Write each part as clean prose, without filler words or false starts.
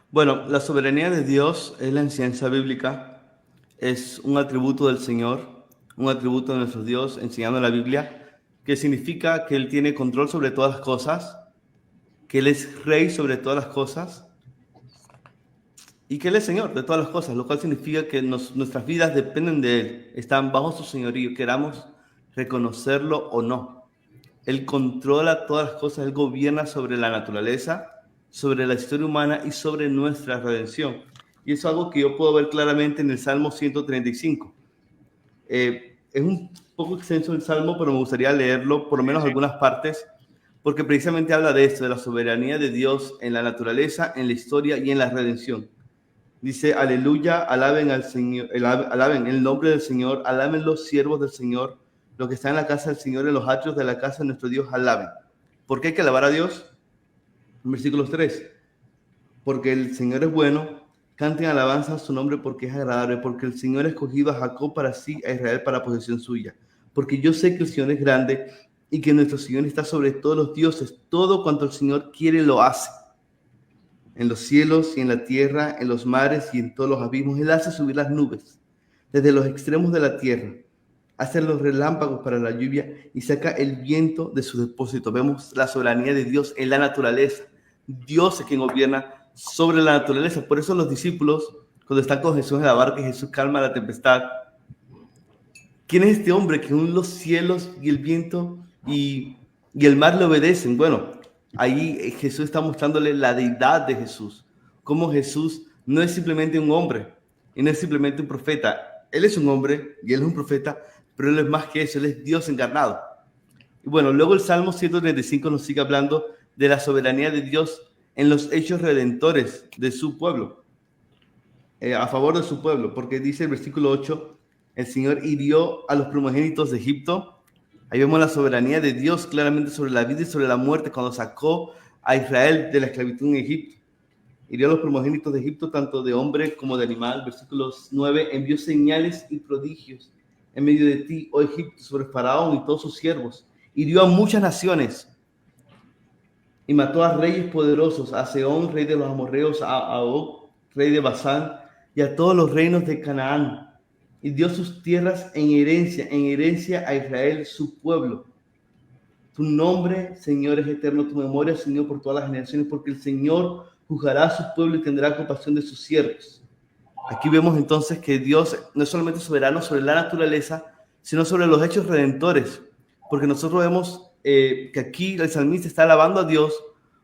Bueno, la soberanía de Dios es la enseñanza bíblica, es un atributo del Señor, un atributo de nuestro Dios enseñando en la Biblia, que significa que Él tiene control sobre todas las cosas, que Él es rey sobre todas las cosas y que Él es Señor de todas las cosas, lo cual significa que nuestras vidas dependen de Él, están bajo su señorío, queramos reconocerlo o no. Él controla todas las cosas, Él gobierna sobre la naturaleza, sobre la historia humana y sobre nuestra redención. Y eso es algo que yo puedo ver claramente en el Salmo 135. Es un poco extenso el Salmo, pero me gustaría leerlo, por lo Sí, menos sí. algunas partes, porque precisamente habla de esto, de la soberanía de Dios en la naturaleza, en la historia y en la redención. Dice, aleluya, alaben al Señor, alaben el nombre del Señor, alaben los siervos del Señor, los que están en la casa del Señor, en los atrios de la casa de nuestro Dios, alaben. ¿Por qué hay que alabar a Dios? En versículos 3, porque el Señor es bueno, canten alabanza a su nombre porque es agradable, porque el Señor ha escogido a Jacob para sí, a Israel para posesión suya. Porque yo sé que el Señor es grande y que nuestro Señor está sobre todos los dioses, todo cuanto el Señor quiere lo hace. En los cielos y en la tierra, en los mares y en todos los abismos. Él hace subir las nubes desde los extremos de la tierra, hace los relámpagos para la lluvia y saca el viento de su depósito. Vemos la soberanía de Dios en la naturaleza. Dios es quien gobierna sobre la naturaleza. Por eso los discípulos, cuando están con Jesús en la barca y Jesús calma la tempestad, ¿quién es este hombre que aún los cielos y el viento y el mar le obedecen? Bueno, ahí Jesús está mostrándole la deidad de Jesús, cómo Jesús no es simplemente un hombre y no es simplemente un profeta. Él es un hombre y él es un profeta, pero él es más que eso, él es Dios encarnado. Y bueno, luego el Salmo 135 nos sigue hablando de la soberanía de Dios en los hechos redentores de su pueblo, a favor de su pueblo, porque dice el versículo 8, el Señor hirió a los primogénitos de Egipto. Ahí vemos la soberanía de Dios claramente sobre la vida y sobre la muerte cuando sacó a Israel de la esclavitud en Egipto. Hirió a los primogénitos de Egipto, tanto de hombre como de animal. Versículos 9, envió señales y prodigios en medio de ti, oh Egipto, sobre Faraón y todos sus siervos. Hirió a muchas naciones y mató a reyes poderosos, a Seón, rey de los amorreos, a Og, rey de Basán, y a todos los reinos de Canaán, y dio sus tierras en herencia a Israel, su pueblo. Tu nombre, Señor, es eterno, tu memoria, Señor, por todas las generaciones, porque el Señor juzgará a su pueblo y tendrá compasión de sus siervos. Aquí vemos entonces que Dios no es solamente soberano sobre la naturaleza, sino sobre los hechos redentores, porque nosotros vemos que aquí el salmista está alabando a Dios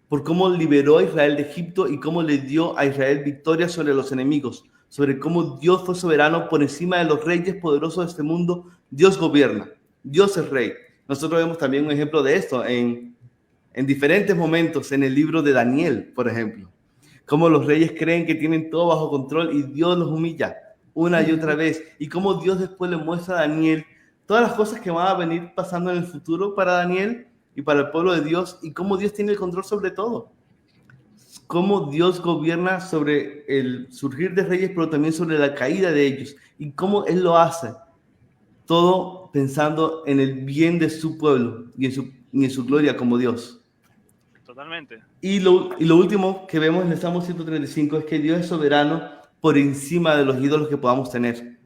por cómo liberó a Israel de Egipto y cómo le dio a Israel victoria sobre los enemigos, sobre cómo Dios fue soberano por encima de los reyes poderosos de este mundo. Dios gobierna, Dios es rey. Nosotros vemos también un ejemplo de esto en diferentes momentos en el libro de Daniel, por ejemplo. Cómo los reyes creen que tienen todo bajo control y Dios los humilla una y otra vez. Y cómo Dios después le muestra a Daniel todas las cosas que van a venir pasando en el futuro para Daniel y para el pueblo de Dios y cómo Dios tiene el control sobre todo. Cómo Dios gobierna sobre el surgir de reyes, pero también sobre la caída de ellos. Y cómo Él lo hace. Todo pensando en el bien de su pueblo y en su gloria como Dios. Totalmente. Y lo último que vemos en el Salmo 135 es que Dios es soberano por encima de los ídolos que podamos tener.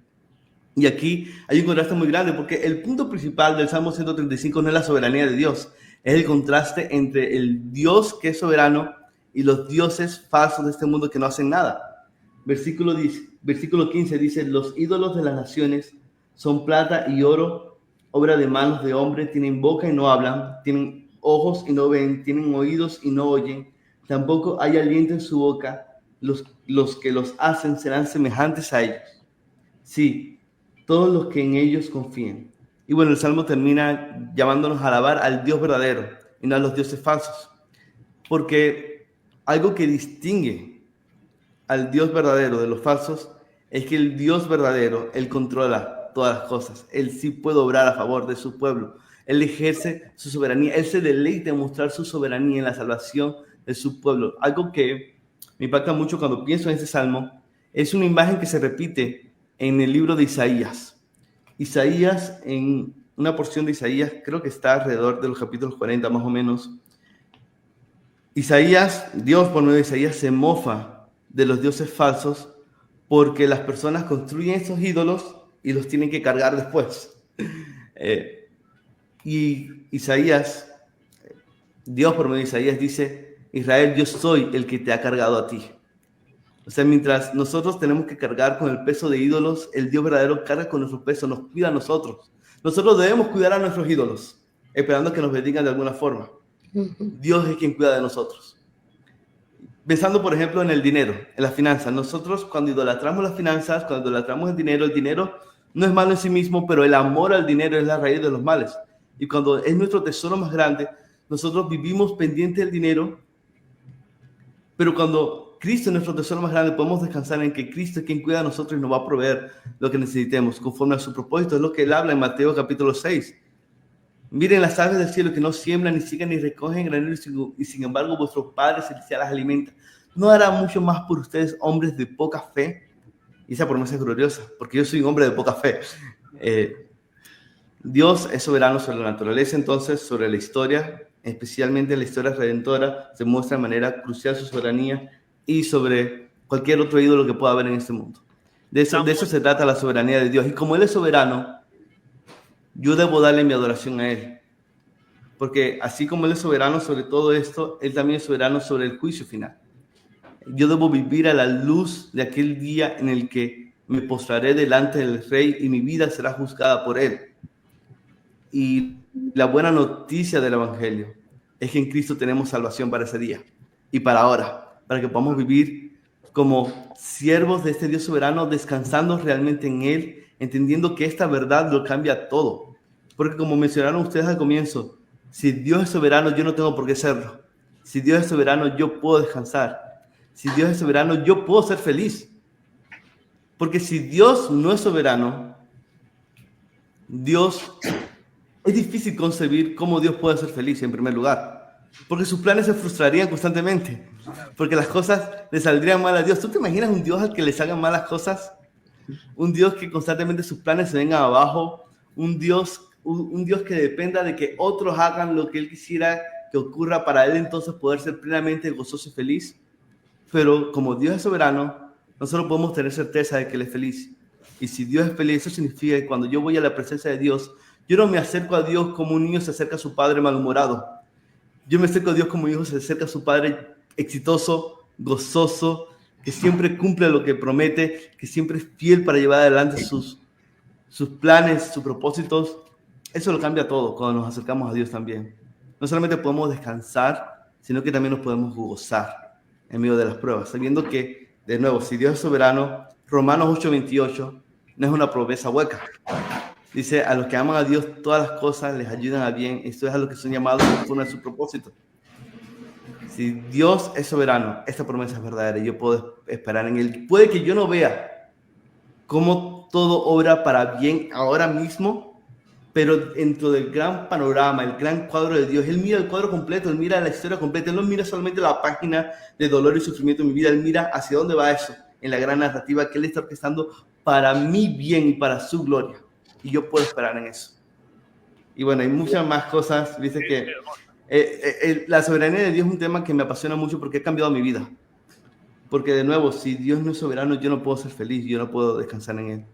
Y aquí hay un contraste muy grande porque el punto principal del Salmo 135 no es la soberanía de Dios, es el contraste entre el Dios que es soberano y los dioses falsos de este mundo que no hacen nada. Versículo 15 dice, los ídolos de las naciones son plata y oro, obra de manos de hombre, tienen boca y no hablan, tienen ojos y no ven, tienen oídos y no oyen, tampoco hay aliento en su boca, los que los hacen serán semejantes a ellos. Sí, todos los que en ellos confíen. Y bueno, el Salmo termina llamándonos a alabar al Dios verdadero y no a los dioses falsos. Porque algo que distingue al Dios verdadero de los falsos es que el Dios verdadero, Él controla todas las cosas. Él sí puede obrar a favor de su pueblo. Él ejerce su soberanía. Él se deleita en mostrar su soberanía en la salvación de su pueblo. Algo que me impacta mucho cuando pienso en este salmo es una imagen que se repite en el libro de Isaías. Isaías, en una porción de Isaías, creo que está alrededor de los capítulos 40 más o menos. Isaías, Dios por medio de Isaías se mofa de los dioses falsos, porque las personas construyen estos ídolos y los tienen que cargar después. Y Isaías, Dios por medio de Isaías dice: Israel, yo soy el que te ha cargado a ti. O sea, mientras nosotros tenemos que cargar con el peso de ídolos, el Dios verdadero carga con nuestro peso, nos cuida a nosotros. Nosotros debemos cuidar a nuestros ídolos, esperando que nos bendigan de alguna forma. Dios es quien cuida de nosotros. Pensando, por ejemplo, en el dinero, en las finanzas. Nosotros, cuando idolatramos las finanzas, cuando idolatramos el dinero no es malo en sí mismo, pero el amor al dinero es la raíz de los males. Y cuando es nuestro tesoro más grande, nosotros vivimos pendientes del dinero, pero cuando Cristo es nuestro tesoro más grande, podemos descansar en que Cristo es quien cuida de nosotros y nos va a proveer lo que necesitemos, conforme a su propósito. Es lo que él habla en Mateo capítulo 6. Miren las aves del cielo, que no siembran, ni siguen, ni recogen graneros, y sin embargo vuestro Padre Celestial las alimenta. ¿No hará mucho más por ustedes, hombres de poca fe? Y esa promesa es gloriosa, porque yo soy un hombre de poca fe. Dios es soberano sobre la naturaleza, entonces sobre la historia, especialmente la historia redentora, se muestra de manera crucial su soberanía, y sobre cualquier otro ídolo que pueda haber en este mundo. De eso se trata la soberanía de Dios. Y como Él es soberano, yo debo darle mi adoración a Él. Porque así como Él es soberano sobre todo esto, Él también es soberano sobre el juicio final. Yo debo vivir a la luz de aquel día en el que me postraré delante del Rey y mi vida será juzgada por Él. Y la buena noticia del Evangelio es que en Cristo tenemos salvación para ese día y para ahora, para que podamos vivir como siervos de este Dios soberano, descansando realmente en Él, entendiendo que esta verdad lo cambia todo. Porque como mencionaron ustedes al comienzo, si Dios es soberano, yo no tengo por qué serlo. Si Dios es soberano, yo puedo descansar. Si Dios es soberano, yo puedo ser feliz. Porque si Dios no es soberano, es difícil concebir cómo Dios puede ser feliz en primer lugar. Porque sus planes se frustrarían constantemente. Porque las cosas le saldrían mal a Dios. ¿Tú te imaginas un Dios al que le salgan malas cosas? Un Dios que constantemente sus planes se vengan abajo. Un Dios que dependa de que otros hagan lo que Él quisiera que ocurra para Él entonces poder ser plenamente gozoso y feliz. Pero como Dios es soberano, nosotros podemos tener certeza de que Él es feliz. Y si Dios es feliz, eso significa que cuando yo voy a la presencia de Dios, yo no me acerco a Dios como un niño se acerca a su padre malhumorado. Yo me acerco a Dios como un hijo se acerca a su padre exitoso, gozoso, que siempre cumple lo que promete, que siempre es fiel para llevar adelante sus planes, sus propósitos. Eso lo cambia todo cuando nos acercamos a Dios también. No solamente podemos descansar, sino que también nos podemos gozar en medio de las pruebas, sabiendo que, de nuevo, si Dios es soberano, Romanos 8:28 no es una promesa hueca. Dice: a los que aman a Dios, todas las cosas les ayudan a bien. Esto es a los que son llamados conforme a su propósito. Si Dios es soberano, esta promesa es verdadera y yo puedo esperar en Él. Puede que yo no vea cómo todo obra para bien ahora mismo, pero dentro del gran panorama, el gran cuadro de Dios, Él mira el cuadro completo, Él mira la historia completa. Él no mira solamente la página de dolor y sufrimiento en mi vida, Él mira hacia dónde va eso, en la gran narrativa que Él está orquestando para mi bien y para su gloria. Y yo puedo esperar en eso. Y bueno, hay muchas más cosas. Viste que la soberanía de Dios es un tema que me apasiona mucho porque ha cambiado mi vida. Porque de nuevo, si Dios no es soberano, yo no puedo ser feliz, yo no puedo descansar en Él.